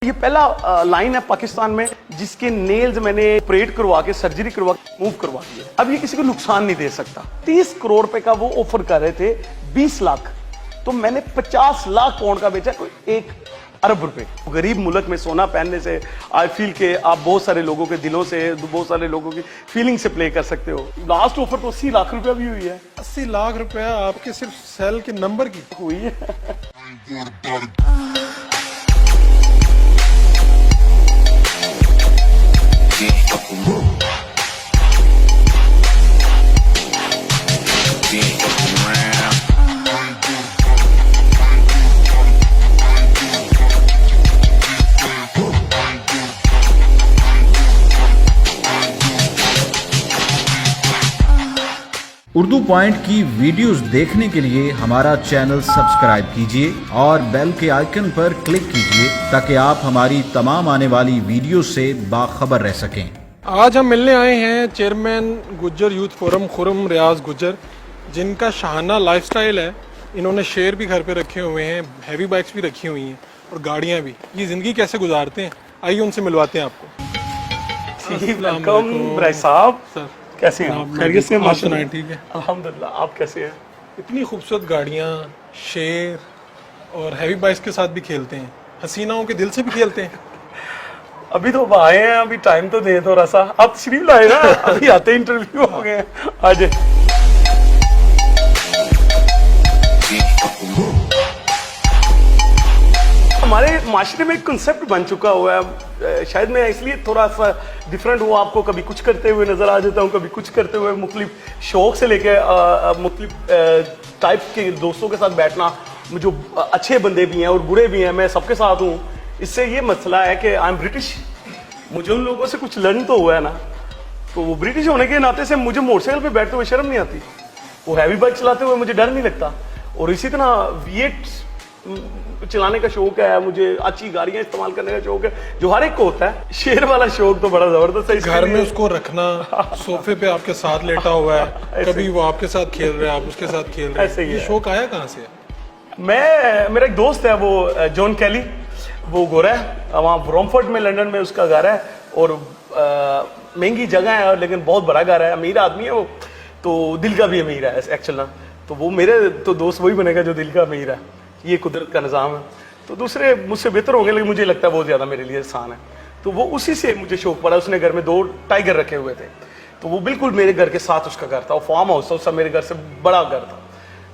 ये पहला लाइन है पाकिस्तान में जिसके नेल्स मैंने ऑपरेट करवा के सर्जरी करवा के मूव करवा दिए। अब ये किसी को नुकसान नहीं दे सकता। 30 करोड़ रुपए का वो ऑफर कर रहे थे, 20 लाख, तो मैंने 50 लाख पाउंड का बेचा, कोई 1 अरब रुपए। गरीब मुल्क में सोना पहनने से आई फील के आप बहुत सारे लोगों के दिलों से, बहुत सारे लोगों की फीलिंग से प्ले कर सकते हो। लास्ट ऑफर तो 80 लाख रुपया भी हुई है। 80 लाख रुपया आपके सिर्फ सेल के नंबर की हुई है। उर्दू पॉइंट की वीडियोस देखने के लिए हमारा चैनल सब्सक्राइब कीजिए और बेल के आइकन पर क्लिक कीजिए ताकि आप हमारी तमाम आने वाली वीडियो से बाखबर रह सकें। आज हम मिलने आए हैं chairman Gujjar youth forum Khurram Riyaz Gujjar, जिनका शाहाना लाइफस्टाइल है। इन्होंने शेर भी घर पे रखे हुए हैं, हैवी बाइक्स भी रखी हुई हैं और गाड़ियाँ भी। ये ज़िंदगी कैसे गुजारते हैं, आइए उनसे मिलवाते हैं आपको। वेलकम भाई साहब, सर कैसे हैं आप? खैरियत से? आप सुनाएं। ठीक है अल्हम्दुलिल्लाह, आप कैसे हैं? इतनी खूबसूरत गाड़ियाँ, शेर और हैवी बाइक्स के साथ भी खेलते हैं, हसीनाओं के दिल से भी खेलते हैं। अभी तो आए हैं, अभी टाइम तो दें थोड़ा सा। आप तशरीफ लाए ना, अभी आते इंटरव्यू हो गए। आज हमारे माशरे में एक कंसेप्ट बन चुका हुआ है, शायद मैं इसलिए थोड़ा सा डिफरेंट हुआ। आपको कभी कुछ करते हुए नजर आ जाता हूँ, कभी कुछ करते हुए। मुख्तलिफ शौक से लेके मुख्तलिफ टाइप के दोस्तों के साथ बैठना, जो अच्छे बंदे भी हैं और बुरे भी हैं, मैं सबके साथ हूँ। इससे ये मसला है कि आई एम ब्रिटिश, मुझे उन लोगों से कुछ लर्न तो हुआ है ना। तो वो ब्रिटिश होने के नाते से मुझे मोटरसाइकिल पे बैठते हुए शर्म नहीं आती, वो हैवी बाइक चलाते हुए मुझे डर नहीं लगता। और इसी तरह V8 चलाने का शौक है मुझे, अच्छी गाड़ियां इस्तेमाल करने का शौक है, जो हर एक को होता है। शेर वाला शौक तो बड़ा जबरदस्त है। घर में उसको रखना, सोफे पे आपके साथ लेटा हुआ है, कभी वो आपके साथ खेल रहा है, आप उसके साथ खेल रहे हैं। ये शौक आया कहाँ से? मेरा एक दोस्त है, वो जॉन कैली, वो गोरा है, वहाँ ब्रॉमफोर्ड में लंदन में उसका घर है। और महंगी जगह है लेकिन बहुत बड़ा घर है, अमीर आदमी है वो, तो दिल का भी अमीर है एक्चुअल ना। तो वो मेरे तो दोस्त वही बनेगा जो दिल का अमीर है। ये कुदरत का निज़ाम है। तो दूसरे मुझसे बेहतर होंगे, लेकिन मुझे लगता है बहुत ज़्यादा मेरे लिए आसान है। तो वो उसी से मुझे शौक पड़ा। उसने घर में 2 टाइगर रखे हुए थे, तो वो बिल्कुल मेरे घर के साथ उसका घर था, वो फार्म हाउस था, उसका मेरे घर से बड़ा घर था।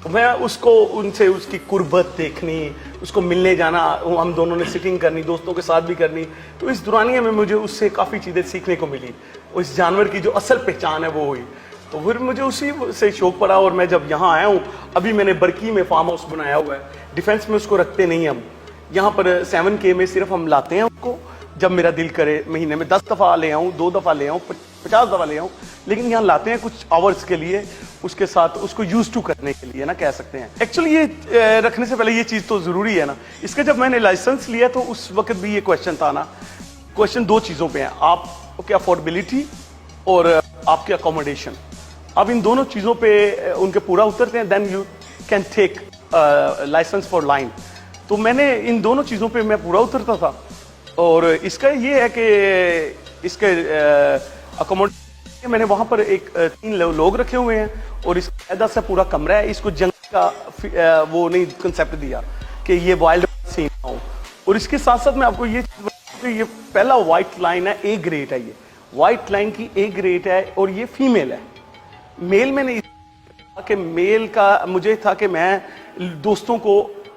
तो मैं उसको, उनसे उसकी कुर्बत देखनी, उसको मिलने जाना, हम दोनों ने सिटिंग करनी, दोस्तों के साथ भी करनी। तो इस दुरानिया में मुझे उससे काफ़ी चीज़ें सीखने को मिली। उस जानवर की जो असल पहचान है वो हुई। तो फिर मुझे उसी से शौक पड़ा। और मैं जब यहाँ आया हूँ, अभी मैंने बरकी में फार्म हाउस बनाया हुआ है। डिफेंस में उसको रखते नहीं हम, यहाँ पर 7K में सिर्फ हम लाते हैं उसको जब मेरा दिल करे। महीने में 10 दफ़ा ले आऊँ, 2 दफ़ा ले आऊँ, 50 दफ़ा ले आऊँ, लेकिन यहाँ लाते हैं कुछ आवर्स के लिए, उसके साथ उसको यूज टू करने के लिए ना, कह सकते हैं। एक्चुअली ये रखने से पहले ये चीज़ तो ज़रूरी है ना। इसका जब मैंने लाइसेंस लिया तो उस वक्त भी ये क्वेश्चन था ना। क्वेश्चन 2 चीज़ों पे है, आपकी अफोर्डेबिलिटी और आपकी अकोमोडेशन। अब इन दोनों चीज़ों पे उनके पूरा उतरते हैं, then you can take licence for line. तो मैंने इन दोनों चीज़ों पे मैं पूरा उतरता था। और इसका ये है कि इसके अकोमोडेशन मैंने वहाँ पर 3 लोग रखे हुए हैं और इस कायदा से पूरा कमरा है। इसको जंग का वो नहीं कंसेप्ट दिया कि ये वाइल्ड सीन हो। और इसके साथ साथ मैं आपको ये पहला वाइट लाइन है, A ग्रेड है। ये वाइट लाइन की A ग्रेड है और ये फीमेल है। मेल मैंने कि मेल का मुझे था कि मैं दोस्तों को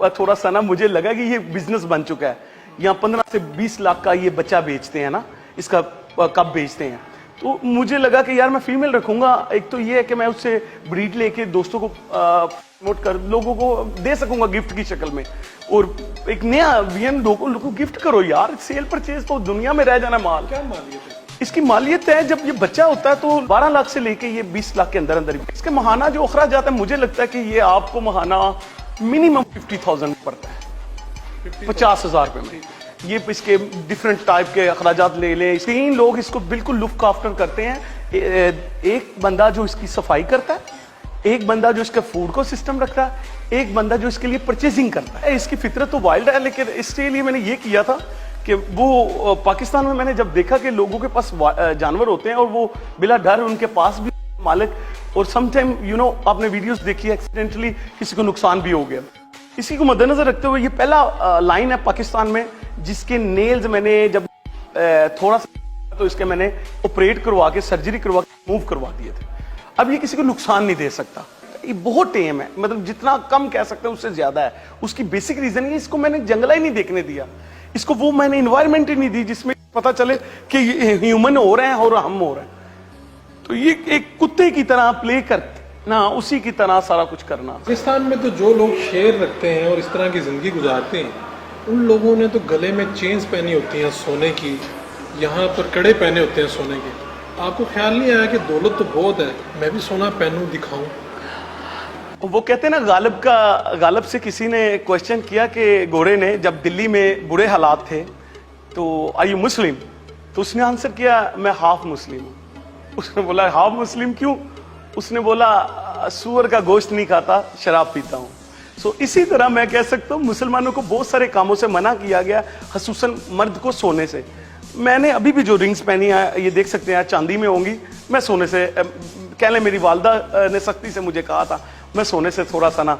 थोड़ा सा ना, मुझे लगा कि ये बिजनेस बन चुका है। यहाँ 15 से 20 लाख का ये बच्चा बेचते हैं ना, इसका कब बेचते हैं। तो मुझे लगा कि यार मैं फीमेल रखूंगा। एक तो ये है कि मैं उससे ब्रीड लेके दोस्तों को प्रमोट कर लोगों को दे सकूंगा गिफ्ट की शक्ल में। और एक नया वीएन लोगों को गिफ्ट करो यार। सेल परचेज तो दुनिया में रह जाना माल। क्या मालियत है इसकी? मालियत है जब ये बच्चा होता है तो 12 लाख से लेके ये 20 लाख के अंदर अंदर ही। इसके महाना जो अखराज जाता है, मुझे लगता है कि ये आपको महाना मिनिमम 50,000 पड़ता है, 50,000 रुपए में। ये इसके डिफरेंट टाइप के अखराजात ले लें। 3 लोग इसको बिल्कुल लुक आफ्टर करते हैं। एक बंदा जो इसकी सफाई करता है, एक बंदा जो इसका फूड को सिस्टम रखता है, एक बंदा जो इसके लिए परचेजिंग करता है। इसकी फितरत तो वाइल्ड है, लेकिन इसके लिए मैंने ये किया था कि वो पाकिस्तान में मैंने जब देखा कि लोगों के पास जानवर होते हैं और वो बिला डर उनके पास भी मालिक, और समटाइम आपने वीडियोस देखी, एक्सीडेंटली किसी को नुकसान भी हो गया। इसी को मद्देनजर रखते हुए ये पहला लाइन है पाकिस्तान में जिसके नेल्स मैंने जब थोड़ा सा तो इसके मैंने ऑपरेट करवा के, सर्जरी करवा के मूव करवा दिए थे। अब ये किसी को नुकसान नहीं दे सकता, ये बहुत टेम है, मतलब जितना कम कह सकते हैं उससे ज्यादा है। उसकी बेसिक रीजन ये, इसको मैंने जंगला ही नहीं देखने दिया, इसको वो मैंने इन्वायरमेंट ही नहीं दी जिसमें पता चले कि ह्यूमन हो रहे हैं और हम हो रहे हैं। तो ये एक कुत्ते की तरह प्ले करना, उसी की तरह सारा कुछ करना। पाकिस्तान में तो जो लोग शेर रखते हैं और इस तरह की जिंदगी गुजारते हैं, उन लोगों ने तो गले में चेन्स पहनी होती हैं सोने की, यहाँ पर कड़े पहने होते हैं सोने के। आपको ख्याल नहीं आया कि दौलत तो बहुत है, मैं भी सोना पहनूं, दिखाऊं? वो कहते हैं ना, गालिब से किसी ने क्वेश्चन किया कि गोरे ने जब दिल्ली में बुरे हालात थे तो आर यू मुस्लिम, तो उसने आंसर किया मैं हाफ मुस्लिम हूँ। उसने बोला हाफ मुस्लिम क्यों? उसने बोला सूअर का गोश्त नहीं खाता, शराब पीता हूँ। सो इसी तरह मैं कह सकता हूँ मुसलमानों को बहुत सारे कामों से मना किया गया, खसूसन मर्द को सोने से। मैंने अभी भी जो रिंग्स पहनी है ये देख सकते हैं, चांदी में होंगी, मैं सोने से, कह लें मेरी वालदा ने सख्ती से मुझे कहा था, मैं सोने से थोड़ा सा ना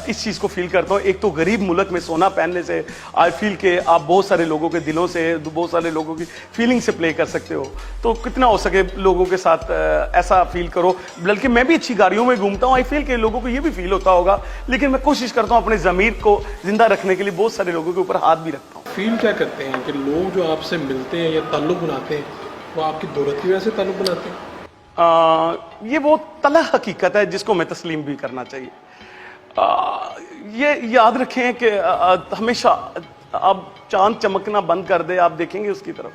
इस चीज़ को फील करता हूँ। एक तो गरीब मुल्क में सोना पहनने से आई फील के आप बहुत सारे लोगों के दिलों से, बहुत सारे लोगों की फीलिंग से प्ले कर सकते हो। तो कितना हो सके लोगों के साथ ऐसा फील करो। बल्कि मैं भी अच्छी गाड़ियों में घूमता हूँ, आई फील के लोगों को ये भी फील होता होगा, लेकिन मैं कोशिश करता हूँ अपने ज़मीर को जिंदा रखने के लिए बहुत सारे लोगों के ऊपर हाथ भी रखता हूँ। फील क्या करते हैं कि लोग जो आपसे मिलते हैं या ताल्लुक बनाते हैं, वो आपकी दौलत की वजह से ताल्लुक बनाते हैं? ये वो तलख हकीकत है जिसको मैं तस्लीम भी करना चाहिए। ये याद रखें कि हमेशा आप चांद चमकना बंद कर दे, आप देखेंगे उसकी तरफ,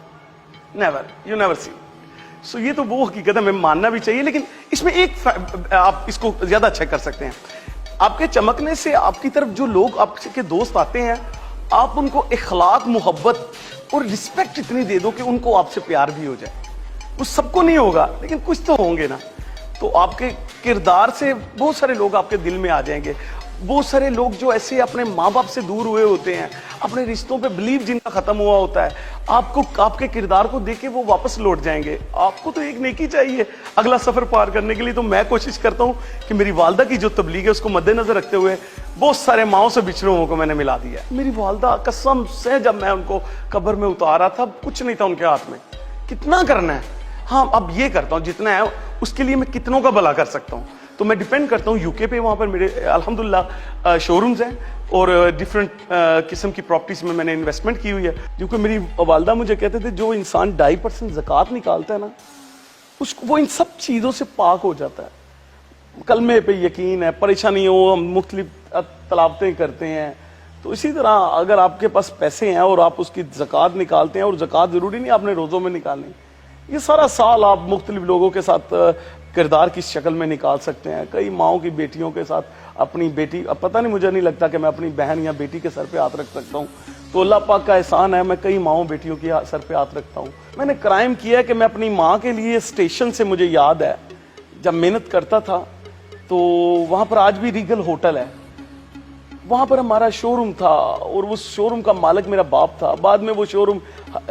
नेवर, यू नेवर सी। सो ये तो वो हकीकत है, मैं मानना भी चाहिए। लेकिन इसमें एक आप इसको ज्यादा अच्छा कर सकते हैं, आपके चमकने से आपकी तरफ जो लोग आपके दोस्त आते हैं, आप उनको इखलाक, मोहब्बत और रिस्पेक्ट इतनी दे दो कि उनको आपसे प्यार भी हो जाए। वो सबको नहीं होगा लेकिन कुछ तो होंगे ना। तो आपके किरदार से बहुत सारे लोग आपके दिल में आ जाएंगे। बहुत सारे लोग जो ऐसे अपने माँ बाप से दूर हुए होते हैं, अपने रिश्तों पे बिलीव जिनका खत्म हुआ होता है, आपको आपके किरदार को देख के वो वापस लौट जाएंगे। आपको तो एक नेकी चाहिए अगला सफर पार करने के लिए। तो मैं कोशिश करता हूँ कि मेरी वालदा की जो तबलीग है उसको मद्देनजर रखते हुए बहुत सारे माओं से बिछड़े हुओं को मैंने मिला दिया। मेरी वालदा कसम से जब मैं उनको कब्र में उतारा था कुछ नहीं था उनके हाथ में। कितना करना है, हाँ अब ये करता हूँ जितना है, उसके लिए मैं कितनों का भला कर सकता हूँ। तो मैं डिपेंड करता हूँ यूके पे, वहाँ पर मेरे अल्हम्दुलिल्लाह शोरूम्स हैं और डिफरेंट किस्म की प्रॉपर्टीज में मैंने इन्वेस्टमेंट की हुई है। क्योंकि मेरी वालदा मुझे कहते थे जो इंसान 2.5% ज़कात निकालता है ना, उसको वो इन सब चीज़ों से पाक हो जाता है। कलमे पे यकीन है, परेशानी हो, हम मुख्तलिफ तलावतें करते हैं। तो इसी तरह अगर आपके पास पैसे हैं और आप उसकी ज़कात निकालते हैं, और ज़कात ज़रूरी नहीं आपने रोज़ों में निकालनी, ये सारा साल आप मुख्तलिफ लोगों के साथ किरदार की शक्ल में निकाल सकते हैं। कई माओं की बेटियों के साथ अपनी बेटी, अब पता नहीं, मुझे नहीं लगता कि मैं अपनी बहन या बेटी के सर पे हाथ रख सकता हूँ। तो अल्लाह पाक का एहसान है, मैं कई माओं बेटियों के सर पे हाथ रखता हूँ। मैंने क्राइम किया है कि मैं अपनी माँ के लिए स्टेशन से, मुझे याद है जब मेहनत करता था तो वहाँ पर आज भी रीगल होटल है, वहाँ पर हमारा शोरूम था और उस शोरूम का मालिक मेरा बाप था। बाद में वो शोरूम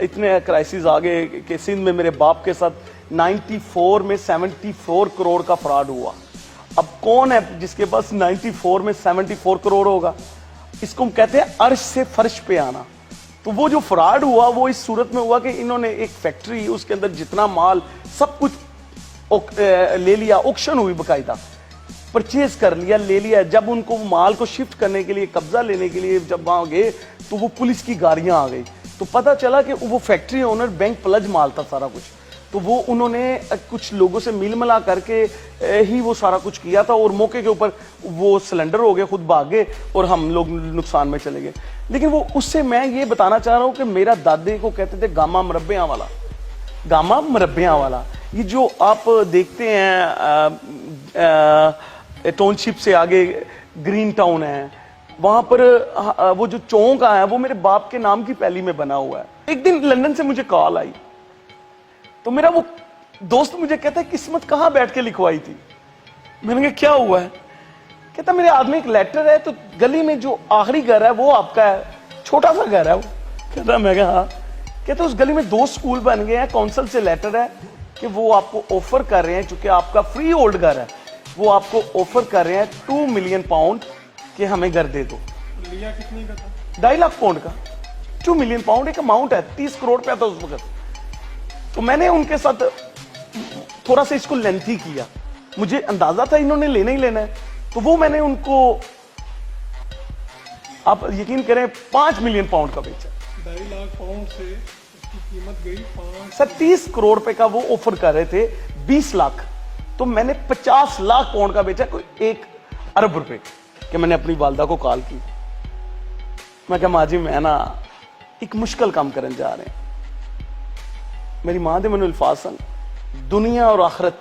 इतने क्राइसिस आ गए कि सिंध में मेरे बाप के साथ 94 में 74 करोड़ का फ्रॉड हुआ। अब कौन है जिसके पास 94 में 74 करोड़ होगा? इसको हम कहते हैं अर्श से फर्श पे आना। तो वो जो फ्रॉड हुआ वो इस सूरत में हुआ कि इन्होंने एक फैक्ट्री, उसके अंदर जितना माल सब कुछ ले लिया, ऑक्शन हुई, बाकायदा परचेज कर लिया, ले लिया। जब उनको माल को शिफ्ट करने के लिए, कब्जा लेने के लिए जब वहां गए तो वो पुलिस की गाड़ियां आ गई। तो पता चला कि वो फैक्ट्री ओनर बैंक प्लज माल था सारा कुछ। तो वो उन्होंने कुछ लोगों से मिल मिला करके ही वो सारा कुछ किया था और मौके के ऊपर वो सिलेंडर हो गए, खुद भाग गए और हम लोग नुकसान में चले गए। लेकिन वो उससे मैं ये बताना चाह रहा हूँ कि मेरा दादे को कहते थे गामा मुरब्बियां वाला, गामा मुरब्बियां वाला। ये जो आप देखते हैं टाउनशिप से आगे ग्रीन टाउन है, वहां पर वो जो चौक है वो मेरे बाप के नाम की पहली में बना हुआ है। एक दिन लंदन से मुझे कॉल आई तो मेरा वो दोस्त मुझे कहता है किस्मत कहाँ बैठ के लिखवाई थी। मैंने कहा क्या हुआ है? कहता मेरे हाथ में एक लेटर है, तो गली में जो आखिरी घर है वो आपका है, छोटा सा घर है वो, कहता मैं कहा हाँ। कहते उस गली में 2 स्कूल बन गए हैं, काउंसिल से लेटर है कि वो आपको ऑफर कर रहे हैं, चूंकि आपका फ्री होल्ड घर है, वो आपको ऑफर कर रहे हैं 2 मिलियन पाउंड कि हमें घर दे दो। लिया कितने का था? 2.5 लाख पाउंड का। 2 मिलियन पाउंड एक अमाउंट है, 30 करोड़ रुपया था उस वक्त। तो मैंने उनके साथ थोड़ा सा इसको लेंथी किया, मुझे अंदाजा था इन्होंने लेना ही लेना है, तो वो मैंने उनको, आप यकीन करें, 5 मिलियन पाउंड का बेचा। 2.5 लाख पाउंड से उसकी कीमत गई 5। सर 30 करोड़ रुपए का वो ऑफर कर रहे थे, 20 लाख, तो मैंने 50 लाख पाउंड का बेचा, कोई 1 अरब रुपए। कि मैंने अपनी वालदा को कॉल की, मैं कहा माँ जी मैं ना एक मुश्किल काम करने जा रहे हैं। मेरी मां दे मैनू अल्फाज सन, दुनिया और आखिरत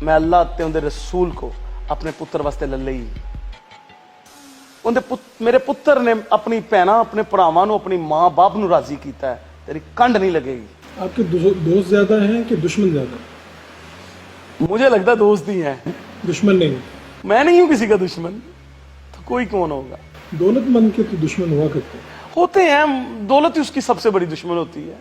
मैं अल्लाह ते उनके रसूल को अपने पुत्र वास्ते ले ली। मेरे पुत्र ने अपनी भैना अपने भरावां नू अपनी मां बाप नू राजी किया है, तेरी कंड नहीं लगेगी। आपके दोस्त ज्यादा हैं कि दुश्मन ज्यादा? मुझे लगता है दोस्त ही है, दुश्मन नहीं। मैं नहीं हूं किसी का दुश्मन, तो कोई कौन होगा? दौलतमंद के तो दुश्मन हुआ करते हैं। होते हैं, दौलत ही उसकी सबसे बड़ी दुश्मन होती है।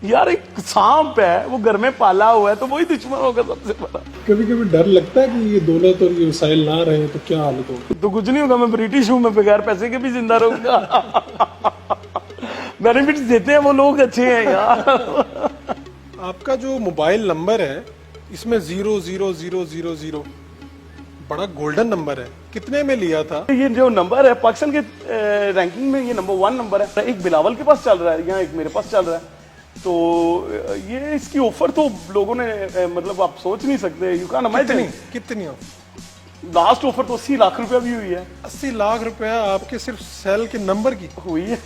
यार एक सांप है, वो घर में पाला हुआ है, तो वही दुश्मन होगा सबसे बड़ा। कभी कभी डर लगता है कि ये दौलत और ये वसाइल ना रहे तो क्या हालत होगी? तो कुछ नहीं होगा, मैं ब्रिटिश हूं, मैं बगैर पैसे के भी जिंदा रहूंगा। बेनिफिट्स देते हैं वो लोग, अच्छे हैं यार। आपका जो मोबाइल नंबर है इसमें 00000 बड़ा गोल्डन नंबर है, कितने में लिया था? ये जो नंबर है पाकिस्तान के रैंकिंग में ये नंबर 1 नंबर है। एक बिलावल के पास चल रहा है, यहाँ एक मेरे पास चल रहा है। तो ये इसकी ऑफर तो लोगों ने मतलब आप सोच नहीं सकते, यू कैन इमेजिन। कितनी? लास्ट ऑफर तो 80 लाख रुपया भी हुई है। 80 लाख रुपया आपके सिर्फ सेल के नंबर की हुई है।